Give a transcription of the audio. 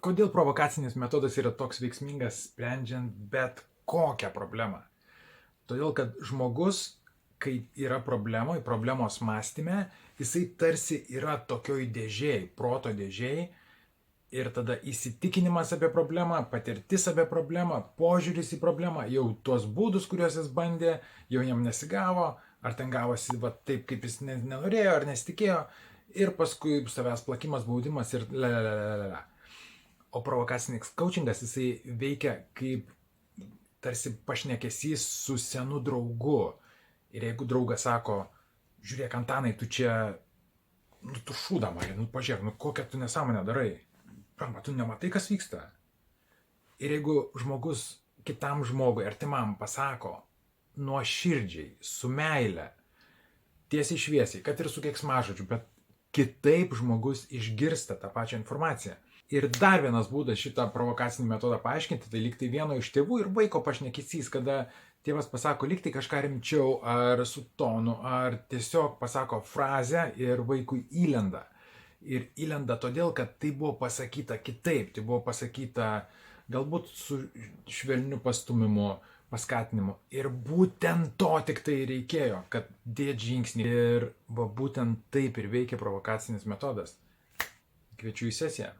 Kodėl provokacinis metodas yra toks veiksmingas sprendžiant bet kokią problemą? Todėl, kad žmogus, kai yra problemoje, problemos mąstyme, jisai tarsi yra tokioj dėžėj, proto dėžėj, ir tada įsitikinimas apie problemą, patirtis apie problemą, požiūris į problemą, jau tuos būdus, kuriuos jis bandė, jau jam nesigavo, ar ten gavosi va, taip, kaip jis nenorėjo, ar nesitikėjo, ir paskui savęs plakimas, baudimas ir la. O provokacinis coachingas, jisai veikia kaip tarsi pašnekesys su senu draugu. Ir jeigu draugas sako, žiūrėk, Antanai, tu čia, tu šūdą mane, pažiūrėk, kokią tu nesąmonę darai. Pramba, tu nematai, kas vyksta. Ir jeigu žmogus kitam žmogui, artimam pasako nuoširdžiai, su meile, tiesiai šviesiai, kad ir su keiksmažodžiu, bet kitaip žmogus išgirsta tą pačią informaciją. Ir dar vienas būdas šitą provokacinį metodą paaiškinti, tai lygtai vieno iš tėvų ir vaiko pašnekesys, kada tėvas pasako lygtai kažką rimčiau, ar su tonu, ar tiesiog pasako frazę ir vaikui įlenda. Ir įlenda todėl, kad tai buvo pasakyta kitaip, tai buvo pasakyta galbūt su švelniu pastumimu, paskatinimu. Ir būtent to tik tai reikėjo, kad dėt žingsnį. Ir būtent taip ir veikia provokacinis metodas. Kviečiu į sesiją.